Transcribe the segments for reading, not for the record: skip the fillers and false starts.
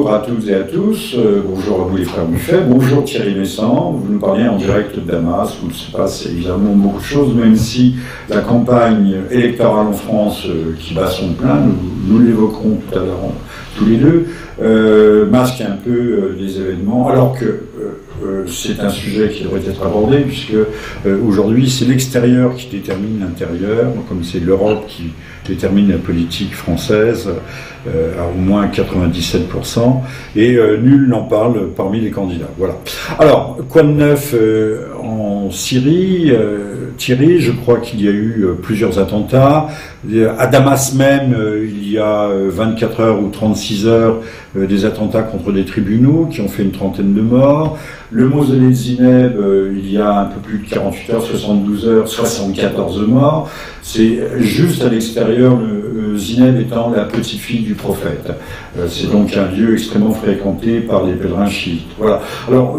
bonjour à toutes et à tous, bonjour à vous les frères Buffet, bonjour Thierry Messant, vous nous parlez en direct de Damas, où il se passe évidemment beaucoup de choses, même si la campagne électorale en France qui bat son plein, nous l'évoquerons tout à l'heure tous les deux, masque un peu les événements, alors que c'est un sujet qui devrait être abordé, puisque aujourd'hui c'est l'extérieur qui détermine l'intérieur, comme c'est l'Europe qui détermine la politique française à au moins 97%, et nul n'en parle parmi les candidats. Voilà. Alors, quoi de neuf en Syrie, Thierry? Je crois qu'il y a eu plusieurs attentats. À Damas même, il y a 24 heures ou 36 heures, des attentats contre des tribunaux qui ont fait une trentaine de morts. Le mausolée de Zineb, il y a un peu plus de 48 heures, 72 heures, 74 morts. C'est juste à l'extérieur, Zineb étant la petite-fille du prophète. C'est donc un lieu extrêmement fréquenté par les pèlerins chiites. Voilà. Alors,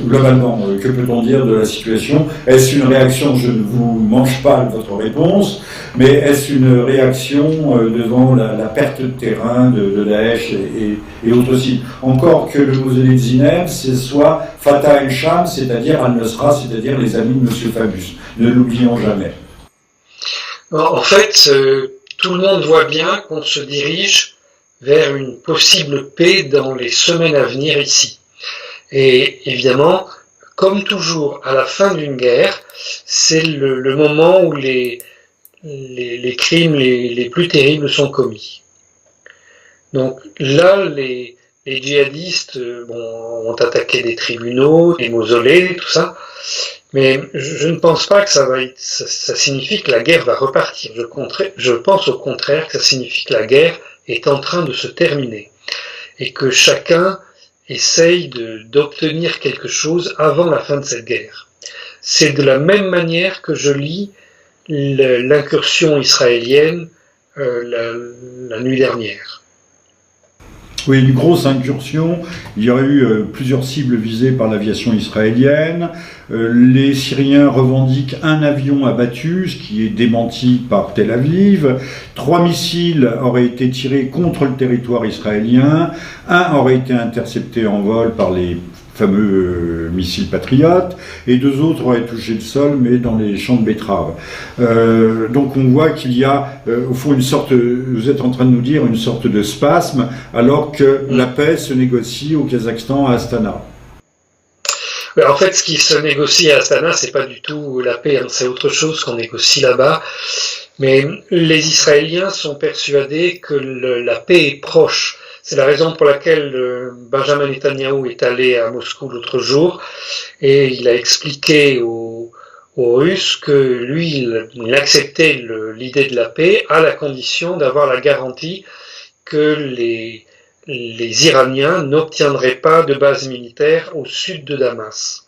globalement, que peut-on dire de la situation? Est-ce une réaction? Je ne vous mange pas votre réponse, mais est-ce une réaction devant la perte de terrain de Daesh et autres sites? Encore que le mausolée de Zineb, c'est soit Fatah el-Sham, c'est-à-dire Al-Nusra, c'est-à-dire les amis de M. Fabius. Ne l'oublions jamais. En fait, tout le monde voit bien qu'on se dirige vers une possible paix dans les semaines à venir ici. Et évidemment, comme toujours, à la fin d'une guerre, c'est le moment où les crimes les plus terribles sont commis. Donc là, les djihadistes ont attaqué des tribunaux, des mausolées, tout ça, mais je ne pense pas que ça signifie que la guerre va repartir. Je pense au contraire que ça signifie que la guerre est en train de se terminer et que chacun essaye d'obtenir quelque chose avant la fin de cette guerre. C'est de la même manière que je lis l'incursion israélienne la nuit dernière. Oui, une grosse incursion. Il y aurait eu plusieurs cibles visées par l'aviation israélienne. Les Syriens revendiquent un avion abattu, ce qui est démenti par Tel Aviv. 3 missiles auraient été tirés contre le territoire israélien. Un aurait été intercepté en vol par les fameux missiles patriotes, et 2 autres auraient touché le sol, mais dans les champs de betteraves. Donc on voit qu'il y a, au fond, vous êtes en train de nous dire, une sorte de spasme, alors que la paix se négocie au Kazakhstan, à Astana. En fait, ce qui se négocie à Astana, c'est pas du tout la paix, hein, c'est autre chose qu'on négocie là-bas. Mais les Israéliens sont persuadés que la paix est proche. C'est la raison pour laquelle Benjamin Netanyahou est allé à Moscou l'autre jour et il a expliqué aux Russes que lui, il acceptait l'idée de la paix à la condition d'avoir la garantie que les Iraniens n'obtiendraient pas de base militaire au sud de Damas.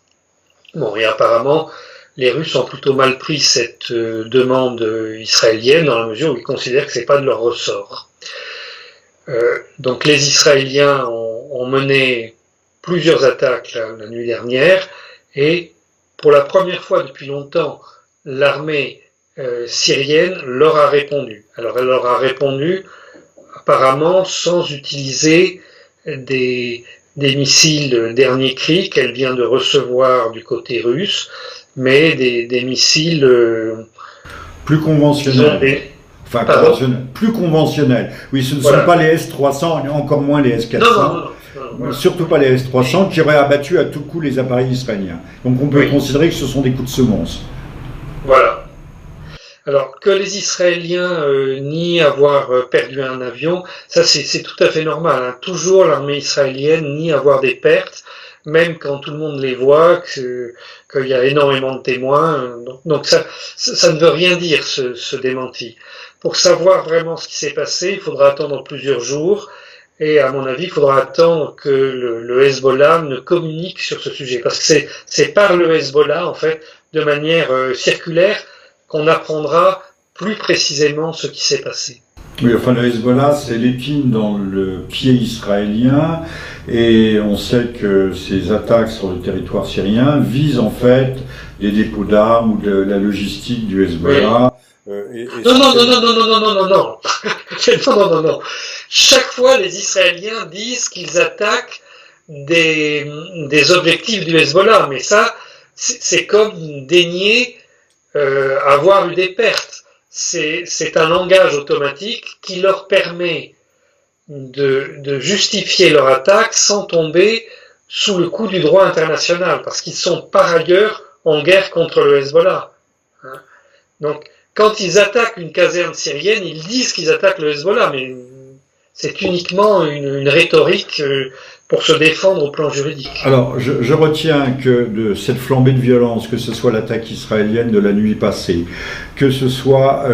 Bon, et apparemment, les Russes ont plutôt mal pris cette demande israélienne dans la mesure où ils considèrent que c'est pas de leur ressort. Donc les Israéliens ont mené plusieurs attaques la nuit dernière et pour la première fois depuis longtemps, l'armée syrienne leur a répondu. Alors elle leur a répondu apparemment sans utiliser des missiles dernier cri qu'elle vient de recevoir du côté russe, mais des missiles plus conventionnels. Enfin, plus conventionnel. Oui, ce ne sont pas les S-300, et encore moins les S-400. Non. Surtout pas les S-300 qui auraient abattu à tout coup les appareils israéliens. Donc on peut considérer que ce sont des coups de semonce. Voilà. Alors que les Israéliens nient avoir perdu un avion, ça c'est tout à fait normal. Hein. Toujours l'armée israélienne nie avoir des pertes, même quand tout le monde les voit, qu'il y a énormément de témoins. Donc ça ne veut rien dire ce démenti. Pour savoir vraiment ce qui s'est passé, il faudra attendre plusieurs jours et à mon avis, il faudra attendre que le Hezbollah ne communique sur ce sujet parce que c'est par le Hezbollah, en fait, de manière circulaire, qu'on apprendra plus précisément ce qui s'est passé. Oui, enfin le Hezbollah, c'est l'épine dans le pied israélien et on sait que ces attaques sur le territoire syrien visent en fait des dépôts d'armes ou de la logistique du Hezbollah. Non. Non. Chaque fois, les Israéliens disent qu'ils attaquent des objectifs du Hezbollah, mais ça, c'est comme dénier avoir eu des pertes. C'est un langage automatique qui leur permet de justifier leur attaque sans tomber sous le coup du droit international, parce qu'ils sont par ailleurs en guerre contre le Hezbollah. Donc, quand ils attaquent une caserne syrienne, ils disent qu'ils attaquent le Hezbollah, mais c'est uniquement une rhétorique pour se défendre au plan juridique. Alors, je retiens que de cette flambée de violence, que ce soit l'attaque israélienne de la nuit passée, que ce soit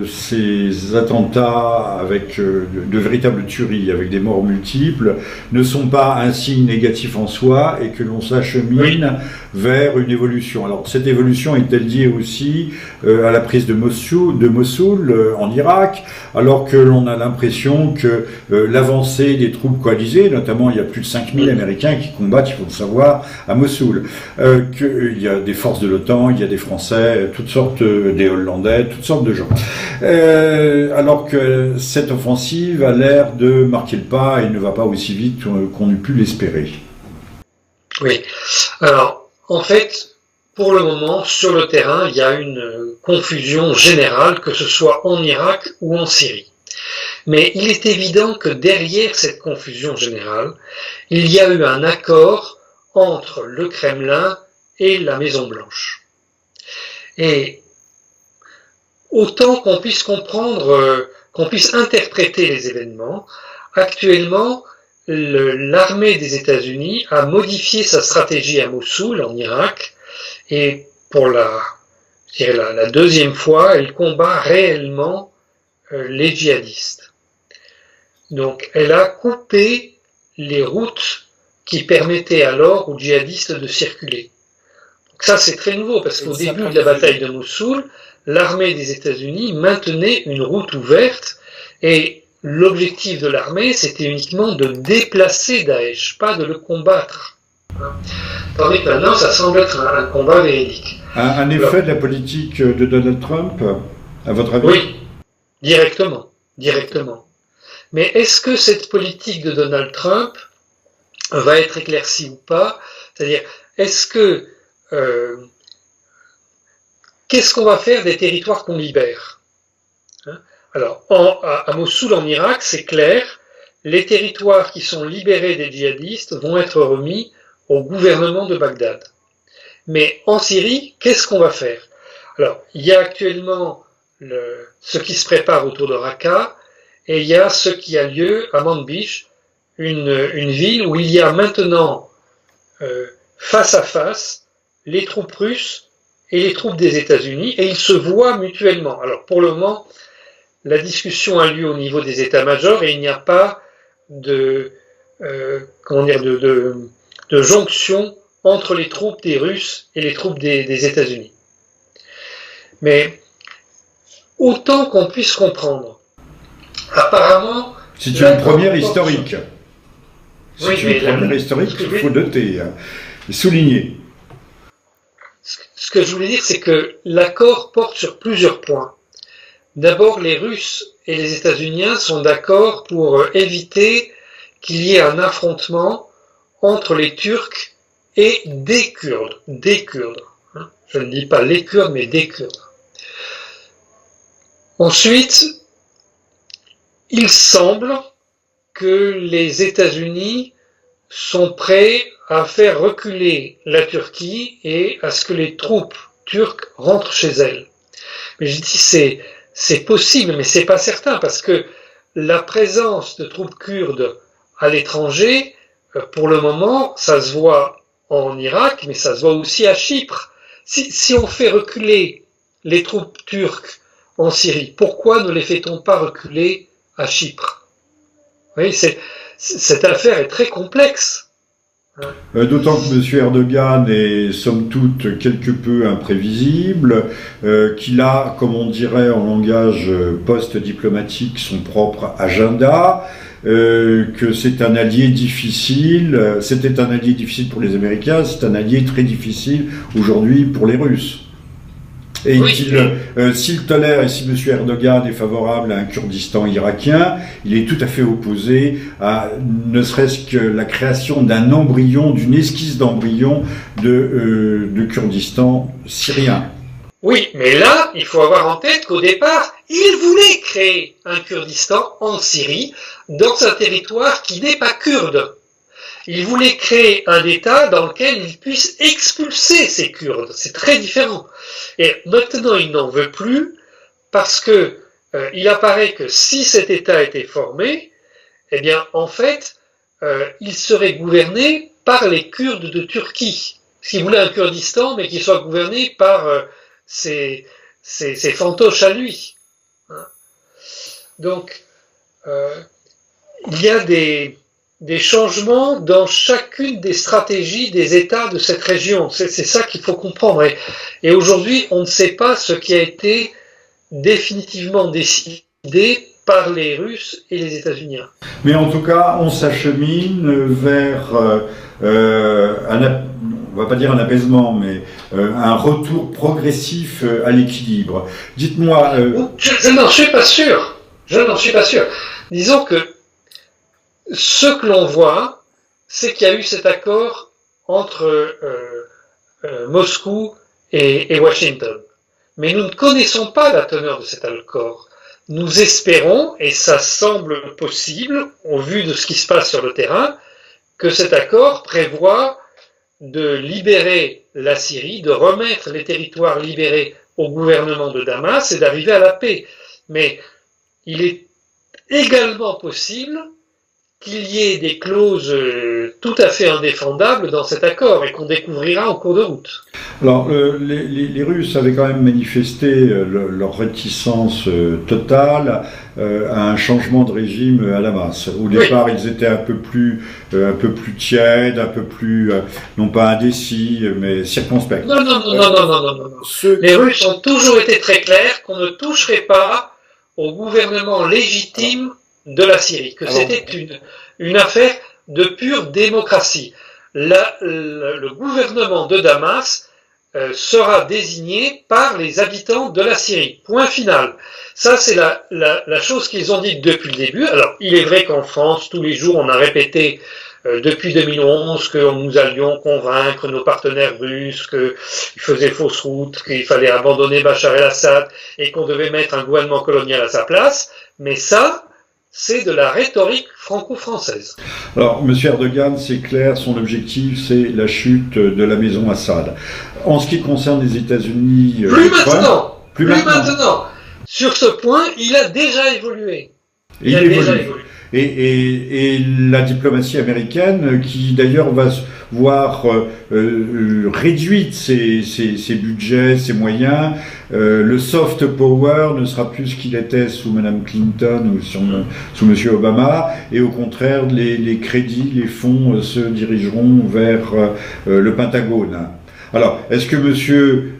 ces attentats avec de véritables tueries, avec des morts multiples, ne sont pas un signe négatif en soi et que l'on s'achemine vers une évolution. Alors, cette évolution est-elle liée aussi à la prise de Mossoul en Irak, alors que l'on a l'impression que l'avancée des troupes coalisées, notamment il y a plus de 5000 Américains qui combattent, il faut le savoir, à Mossoul, qu'il y a des forces de l'OTAN, il y a des Français, toutes sortes, des Hollandais, toutes sortes de gens. Alors que cette offensive a l'air de marquer le pas et ne va pas aussi vite qu'on eût pu l'espérer. Oui. Alors, en fait, pour le moment, sur le terrain, il y a une confusion générale, que ce soit en Irak ou en Syrie. Mais il est évident que derrière cette confusion générale, il y a eu un accord entre le Kremlin et la Maison-Blanche. Et autant qu'on puisse comprendre, qu'on puisse interpréter les événements, actuellement, l'armée des États-Unis a modifié sa stratégie à Mossoul, en Irak, et pour la deuxième fois, elle combat réellement les djihadistes. Donc, elle a coupé les routes qui permettaient alors aux djihadistes de circuler. Donc ça, c'est très nouveau, parce qu'au début de la bataille de Mossoul, l'armée des États-Unis maintenait une route ouverte, et l'objectif de l'armée, c'était uniquement de déplacer Daesh, pas de le combattre. Tandis que maintenant, ça semble être un combat véridique. Un effet de la politique de Donald Trump, à votre avis? Oui, directement. Mais est-ce que cette politique de Donald Trump va être éclaircie ou pas? C'est-à-dire, qu'est-ce qu'on va faire des territoires qu'on libère? Alors, à Mossoul, en Irak, c'est clair, les territoires qui sont libérés des djihadistes vont être remis au gouvernement de Bagdad. Mais en Syrie, qu'est-ce qu'on va faire? Alors, il y a actuellement ce qui se prépare autour de Raqqa, et il y a ce qui a lieu à Manbij, une ville où il y a maintenant face à face les troupes russes et les troupes des États-Unis, et ils se voient mutuellement. Alors pour le moment, la discussion a lieu au niveau des états-majors et il n'y a pas de jonction entre les troupes des Russes et les troupes des États-Unis. Mais autant qu'on puisse comprendre, apparemment... C'est une première historique. C'est oui, une première historique qu'il faut noter et souligner. Ce que je voulais dire, c'est que l'accord porte sur plusieurs points. D'abord, les Russes et les États-Unis sont d'accord pour éviter qu'il y ait un affrontement entre les Turcs et des Kurdes. Des Kurdes. Je ne dis pas les Kurdes, mais des Kurdes. Ensuite, il semble que les États-Unis sont prêts à faire reculer la Turquie et à ce que les troupes turques rentrent chez elles. Mais je dis c'est possible, mais c'est pas certain, parce que la présence de troupes kurdes à l'étranger, pour le moment, ça se voit en Irak, mais ça se voit aussi à Chypre. Si on fait reculer les troupes turques en Syrie, pourquoi ne les fait-on pas reculer à Chypre? Oui, cette affaire est très complexe. D'autant que M. Erdogan est somme toute quelque peu imprévisible, qu'il a, comme on dirait en langage post-diplomatique, son propre agenda, que c'est un allié difficile, c'était un allié difficile pour les Américains, c'est un allié très difficile aujourd'hui pour les Russes. Et s'il tolère et si M. Erdogan est favorable à un Kurdistan irakien, il est tout à fait opposé à ne serait-ce que la création d'un embryon, d'une esquisse d'embryon de Kurdistan syrien. Oui, mais là, il faut avoir en tête qu'au départ, il voulait créer un Kurdistan en Syrie, dans un territoire qui n'est pas kurde. Il voulait créer un État dans lequel il puisse expulser ces Kurdes. C'est très différent. Et maintenant, il n'en veut plus parce que il apparaît que si cet État était formé, eh bien, en fait, il serait gouverné par les Kurdes de Turquie. S'il voulait un Kurdistan, mais qui soit gouverné par ses fantoches à lui. Donc, il y a des changements dans chacune des stratégies des États de cette région. C'est ça qu'il faut comprendre. Et aujourd'hui, on ne sait pas ce qui a été définitivement décidé par les Russes et les États-Unis. Mais en tout cas, on s'achemine vers on va pas dire un apaisement, mais un retour progressif à l'équilibre. Dites-moi... Je n'en suis pas sûr. Je n'en suis pas sûr. Disons que ce que l'on voit, c'est qu'il y a eu cet accord entre Moscou et Washington. Mais nous ne connaissons pas la teneur de cet accord. Nous espérons, et ça semble possible, au vu de ce qui se passe sur le terrain, que cet accord prévoit de libérer la Syrie, de remettre les territoires libérés au gouvernement de Damas et d'arriver à la paix. Mais il est également possible qu'il y ait des clauses tout à fait indéfendables dans cet accord et qu'on découvrira en cours de route. Alors, les Russes avaient quand même manifesté leur réticence totale à un changement de régime à Damas. Au départ, oui. Ils étaient un peu plus tièdes, un peu plus, non pas indécis, mais circonspects. Non. Les Russes ont toujours été très clairs qu'on ne toucherait pas au gouvernement légitime de la Syrie, que c'était une affaire de pure démocratie. Le gouvernement de Damas sera désigné par les habitants de la Syrie. Point final. Ça, c'est la chose qu'ils ont dite depuis le début. Alors, il est vrai qu'en France, tous les jours, on a répété depuis 2011 que nous allions convaincre nos partenaires russes qu'ils faisaient fausse route, qu'il fallait abandonner Bachar el-Assad et qu'on devait mettre un gouvernement colonial à sa place. Mais ça, c'est de la rhétorique franco-française. Alors, M. Erdogan, c'est clair, son objectif, c'est la chute de la maison Assad. En ce qui concerne les États-Unis... Plus maintenant. Sur ce point, il a déjà évolué. Et la diplomatie américaine, qui d'ailleurs va voir réduite ses budgets, ses moyens, le soft power ne sera plus ce qu'il était sous Mme Clinton ou sous M. Obama, et au contraire, les crédits, les fonds se dirigeront vers le Pentagone. Alors, est-ce que M.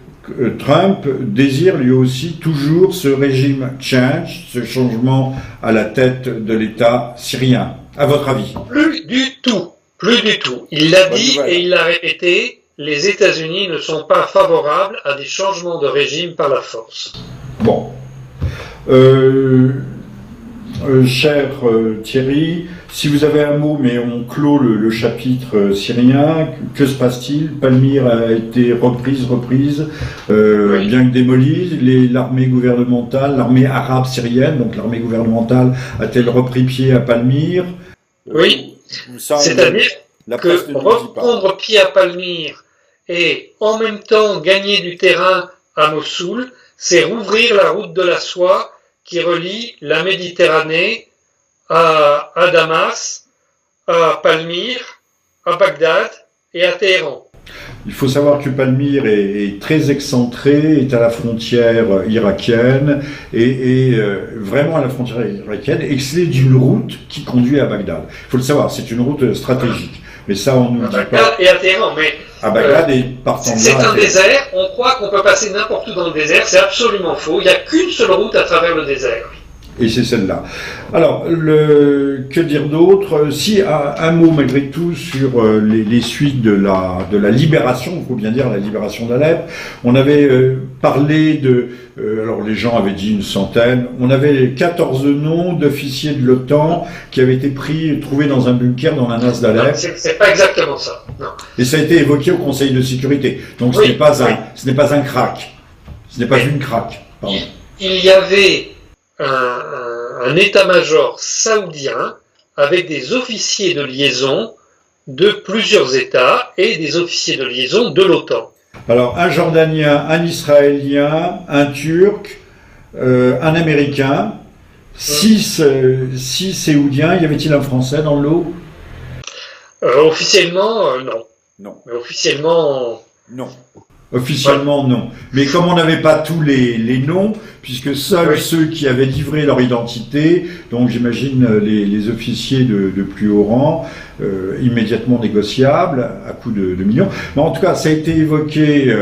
Trump désire lui aussi toujours ce régime change, ce changement à la tête de l'État syrien, à votre avis? Plus du tout. Il l'a dit et il l'a répété, les États-Unis ne sont pas favorables à des changements de régime par la force. Bon. Cher Thierry, si vous avez un mot, mais on clôt le chapitre syrien, que se passe-t-il? Palmyre a été reprise, oui. Bien que démolie. L'armée gouvernementale, l'armée arabe syrienne, donc l'armée gouvernementale, a-t-elle repris pied à Palmyre? Oui, c'est-à-dire que reprendre pied à Palmyre et en même temps gagner du terrain à Mossoul, c'est rouvrir la route de la soie qui relie la Méditerranée à Damas, à Palmyre, à Bagdad et à Téhéran. Il faut savoir que Palmyre est très excentré, est à la frontière irakienne, et vraiment à la frontière irakienne, et c'est d'une route qui conduit à Bagdad. Il faut le savoir, c'est une route stratégique. Mais ça, on nous dit pas. Et à Téhéran, mais à Bagdad et partant de là. C'est un désert, on croit qu'on peut passer n'importe où dans le désert, c'est absolument faux. Il n'y a qu'une seule route à travers le désert. Et c'est celle-là. Alors, que dire d'autre? Si, un mot malgré tout sur les suites de la libération, il faut bien dire la libération d'Alep. On avait parlé alors les gens avaient dit une centaine, on avait 14 noms d'officiers de l'OTAN qui avaient été trouvés dans un bunker dans la nasse d'Alep. C'est pas exactement ça, non. Et ça a été évoqué au Conseil de sécurité. Donc ce n'est pas un crack. Ce n'est pas une craque. Pardon. Il y avait un état-major saoudien avec des officiers de liaison de plusieurs États et des officiers de liaison de l'OTAN. Alors, un Jordanien, un Israélien, un Turc, un Américain, 6 Séoudiens. Y avait-il un Français dans le lot? Officiellement, non. Non. Mais officiellement... Non. Officiellement, non. Mais comme on n'avait pas tous les noms, puisque seuls ceux qui avaient livré leur identité, donc j'imagine les officiers de plus haut rang, immédiatement négociables, à coût de millions. Mais en tout cas, ça a été évoqué...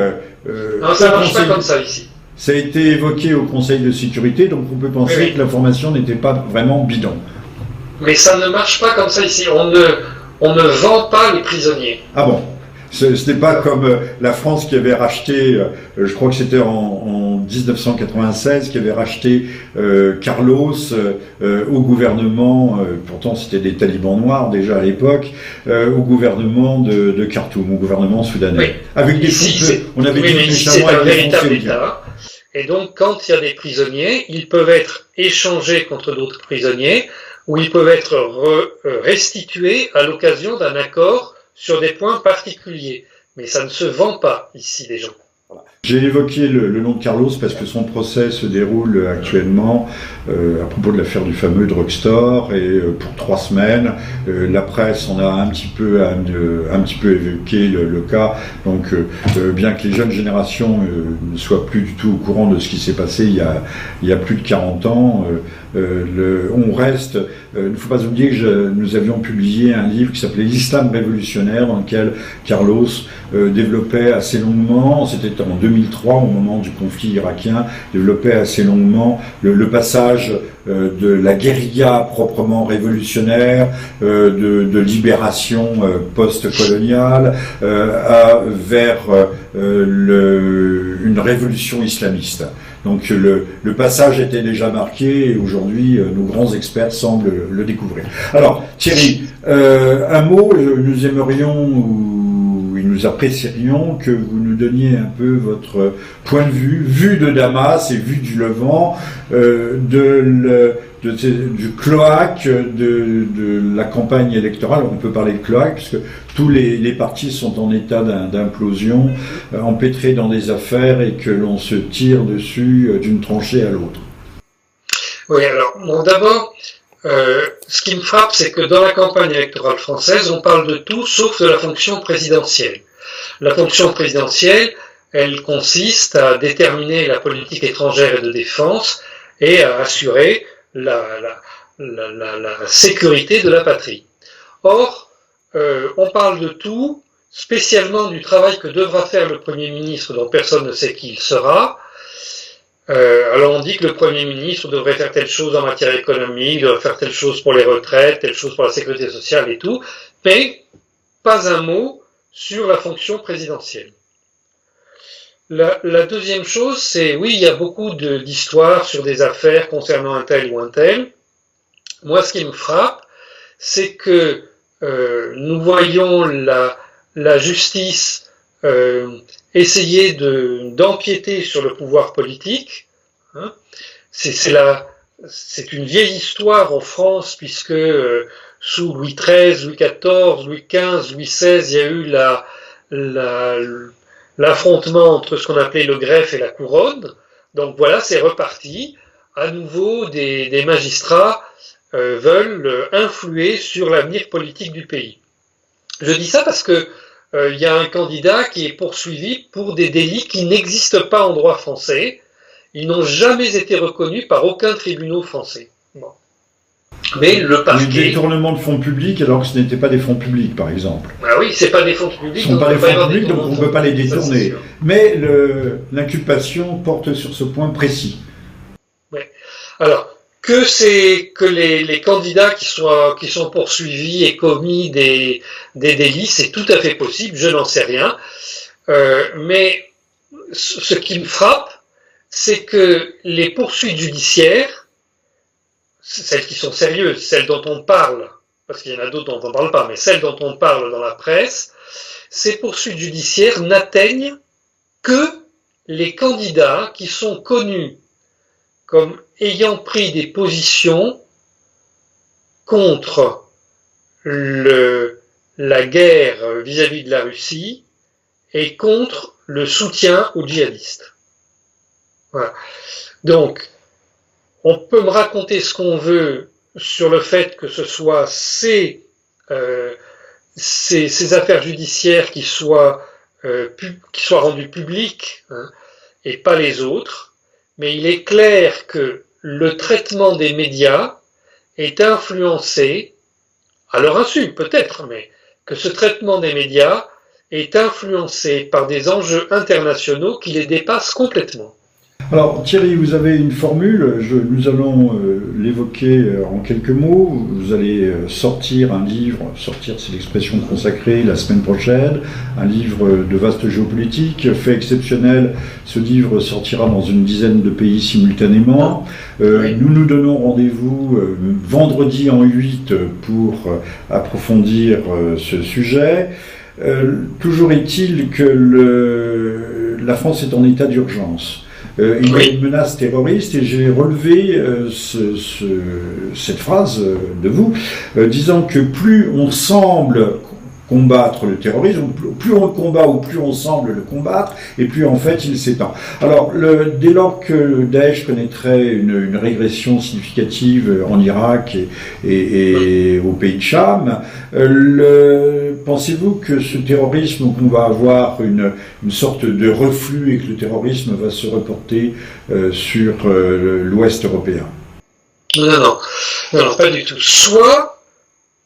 non, ça ne marche pas comme ça ici. Ça a été évoqué au Conseil de sécurité, donc on peut penser que l'information n'était pas vraiment bidon. Mais ça ne marche pas comme ça ici. On ne vend pas les prisonniers. Ah bon? Ce n'est pas comme la France qui avait racheté, je crois que c'était en 1996, qui avait racheté Carlos au gouvernement, pourtant c'était des talibans noirs déjà à l'époque, au gouvernement de Khartoum, au gouvernement soudanais. Oui. Avec des fonds, on avait dit c'est un véritable État. Et donc quand il y a des prisonniers, ils peuvent être échangés contre d'autres prisonniers, ou ils peuvent être restitués à l'occasion d'un accord sur des points particuliers. Mais ça ne se vend pas ici, les gens. Voilà. J'ai évoqué le nom de Carlos parce que son procès se déroule actuellement à propos de l'affaire du fameux drugstore et pour 3 semaines. La presse en a un petit peu évoqué le cas. Donc, bien que les jeunes générations ne soient plus du tout au courant de ce qui s'est passé il y a plus de 40 ans, on reste... il ne faut pas oublier que nous avions publié un livre qui s'appelait l'Islam révolutionnaire, dans lequel Carlos développait assez longuement, c'était en 2003 au moment du conflit irakien, développait assez longuement le passage de la guérilla proprement révolutionnaire, de libération post-coloniale vers une révolution islamiste. Donc le passage était déjà marqué et aujourd'hui nos grands experts semblent le découvrir. Alors Thierry, un mot, nous aimerions ou nous apprécierions que vous nous donniez un peu votre point de vue de Damas et vue du Levant, du cloaque de la campagne électorale. On peut parler de cloaque puisque tous les partis sont en état d'implosion, empêtrés dans des affaires et que l'on se tire dessus d'une tranchée à l'autre. Oui, alors, bon, d'abord, ce qui me frappe, c'est que dans la campagne électorale française, on parle de tout sauf de la fonction présidentielle. La fonction présidentielle, elle consiste à déterminer la politique étrangère et de défense et à assurer la sécurité de la patrie. Or, on parle de tout, spécialement du travail que devra faire le Premier ministre, dont personne ne sait qui il sera. Alors on dit que le Premier ministre devrait faire telle chose en matière économique, devrait faire telle chose pour les retraites, telle chose pour la sécurité sociale et tout, mais pas un mot sur la fonction présidentielle. La deuxième chose, c'est, oui, il y a beaucoup d'histoires sur des affaires concernant un tel ou un tel. Moi, ce qui me frappe, c'est que nous voyons la justice essayer d'empiéter sur le pouvoir politique. Hein. C'est une vieille histoire en France, puisque sous Louis XIII, Louis XIV, Louis XV, Louis XVI, il y a eu l'affrontement entre ce qu'on appelait le greffe et la couronne. Donc voilà, c'est reparti. À nouveau, des magistrats veulent influer sur l'avenir politique du pays. Je dis ça parce que il y a un candidat qui est poursuivi pour des délits qui n'existent pas en droit français. Ils n'ont jamais été reconnus par aucun tribunal français. Bon. Mais le parquet... Les détournements de fonds publics alors que ce n'étaient pas des fonds publics, par exemple. Ah oui, c'est pas des fonds publics. Ce ne sont pas des fonds publics, donc on ne peut pas les détourner. Mais l'inculpation porte sur ce point précis. Ouais. Alors, que les candidats qui sont poursuivis et commis des délits, c'est tout à fait possible, je n'en sais rien. Mais ce qui me frappe, c'est que les poursuites judiciaires, celles qui sont sérieuses, celles dont on parle, parce qu'il y en a d'autres dont on ne parle pas, mais celles dont on parle dans la presse, ces poursuites judiciaires n'atteignent que les candidats qui sont connus comme ayant pris des positions contre la guerre vis-à-vis de la Russie et contre le soutien aux djihadistes. Voilà. Donc, on peut me raconter ce qu'on veut sur le fait que ce soit ces affaires judiciaires qui soient rendues publiques, hein, et pas les autres, mais il est clair que le traitement des médias est influencé, à leur insu peut-être, mais que ce traitement des médias est influencé par des enjeux internationaux qui les dépassent complètement. Alors Thierry, vous avez une formule, nous allons l'évoquer en quelques mots. Vous allez sortir un livre, sortir c'est l'expression consacrée, la semaine prochaine, un livre de vaste géopolitique, fait exceptionnel. Ce livre sortira dans une dizaine de pays simultanément. Nous nous donnons rendez-vous vendredi en 8 pour approfondir ce sujet. Toujours est-il que la France est en état d'urgence. Il y a une menace terroriste et j'ai relevé cette phrase de vous, disant que plus on semble combattre le terrorisme, plus on le combat ou plus on semble le combattre, et plus en fait il s'étend. Alors, dès lors que Daesh connaîtrait une régression significative en Irak et au pays de Cham, pensez-vous que ce terrorisme, qu'on va avoir une sorte de reflux et que le terrorisme va se reporter sur l'Ouest européen? Non, pas du tout. Soit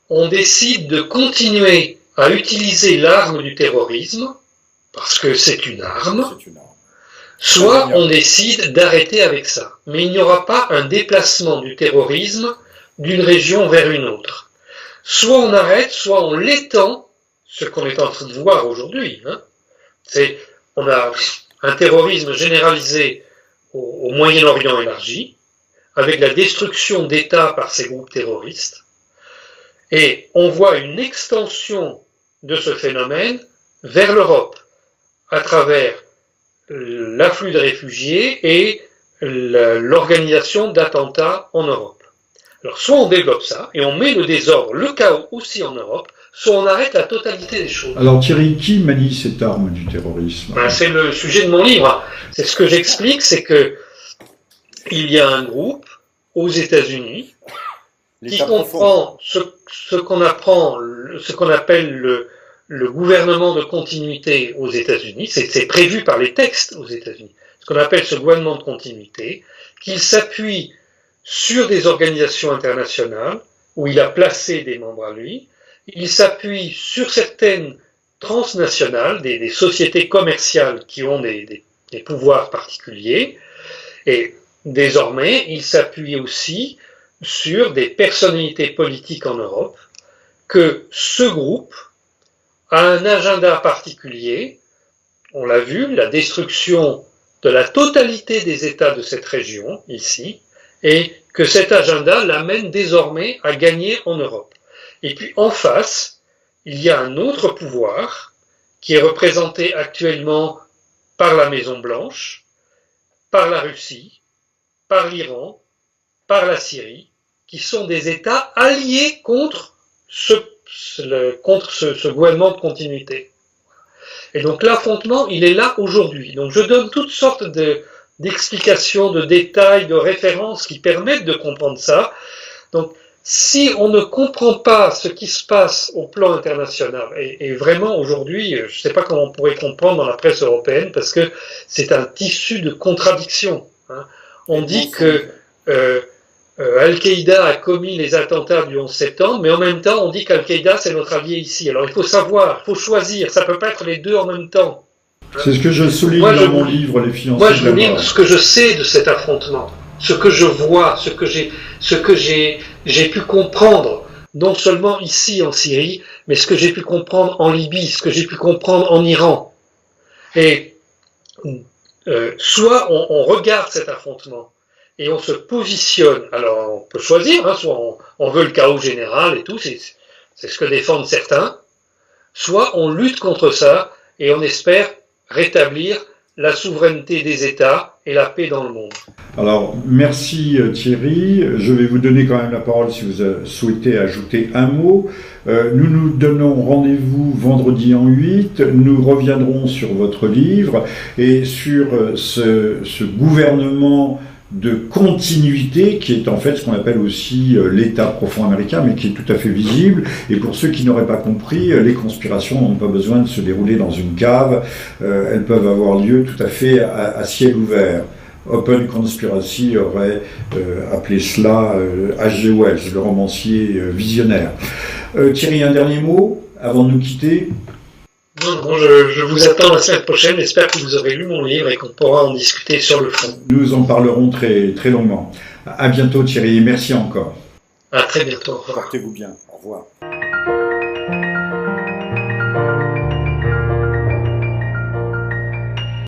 on décide de continuer à utiliser l'arme du terrorisme, parce que c'est une arme, soit on décide d'arrêter avec ça. Mais il n'y aura pas un déplacement du terrorisme d'une région vers une autre. Soit on arrête, soit on l'étend, ce qu'on est en train de voir aujourd'hui. Hein. On a un terrorisme généralisé au Moyen-Orient élargi, avec la destruction d'États par ces groupes terroristes, et on voit une extension de ce phénomène vers l'Europe, à travers l'afflux de réfugiés et l'organisation d'attentats en Europe. Alors soit on développe ça, et on met le désordre, le chaos aussi en Europe, soit on arrête la totalité des choses. Alors Thierry, qui manie cette arme du terrorisme? C'est le sujet de mon livre. C'est ce que j'explique, c'est que il y a un groupe aux États-Unis qui comprend ce qu'on appelle le gouvernement de continuité aux États-Unis. C'est prévu par les textes aux États-Unis. Ce qu'on appelle ce gouvernement de continuité, qu'il s'appuie sur des organisations internationales où il a placé des membres à lui. Il s'appuie sur certaines transnationales, des sociétés commerciales qui ont des pouvoirs particuliers. Et désormais, il s'appuie aussi sur des personnalités politiques en Europe, que ce groupe a un agenda particulier, on l'a vu, la destruction de la totalité des États de cette région, ici, et que cet agenda l'amène désormais à gagner en Europe. Et puis en face, il y a un autre pouvoir qui est représenté actuellement par la Maison-Blanche, par la Russie, par l'Iran, par la Syrie, qui sont des États alliés contre ce gouvernement de continuité. Et donc l'affrontement, il est là aujourd'hui. Donc je donne toutes sortes d'explications, de détails, de références qui permettent de comprendre ça. Donc si on ne comprend pas ce qui se passe au plan international, et vraiment aujourd'hui, je ne sais pas comment on pourrait comprendre dans la presse européenne, parce que c'est un tissu de contradictions. Hein. On dit que Al-Qaïda a commis les attentats du 11 septembre, mais en même temps, on dit qu'Al-Qaïda, c'est notre allié ici. Alors il faut savoir, il faut choisir, ça ne peut pas être les deux en même temps. C'est ce que je souligne dans mon livre, Les fiancés. Moi, je vous livre ce que je sais de cet affrontement. ce que je vois, ce que j'ai pu comprendre, non seulement ici en Syrie, mais ce que j'ai pu comprendre en Libye, ce que j'ai pu comprendre en Iran. Et soit on regarde cet affrontement et on se positionne, alors on peut choisir, hein, soit on veut le chaos général et tout, c'est ce que défendent certains, soit on lutte contre ça et on espère rétablir la souveraineté des États et la paix dans le monde. Alors, merci Thierry. Je vais vous donner quand même la parole si vous souhaitez ajouter un mot. Nous nous donnons rendez-vous vendredi en 8. Nous reviendrons sur votre livre et sur ce gouvernement de continuité qui est en fait ce qu'on appelle aussi l'État profond américain, mais qui est tout à fait visible. Et pour ceux qui n'auraient pas compris, les conspirations n'ont pas besoin de se dérouler dans une cave. Elles peuvent avoir lieu tout à fait à ciel ouvert. Open Conspiracy aurait appelé cela H.G. Wells, le romancier visionnaire. Thierry, un dernier mot avant de nous quitter? Non, je vous attends la semaine prochaine. J'espère que vous aurez lu mon livre et qu'on pourra en discuter sur le fond. Nous en parlerons très, très longuement. À bientôt Thierry et merci encore. À très bientôt. Portez-vous bien. Au revoir.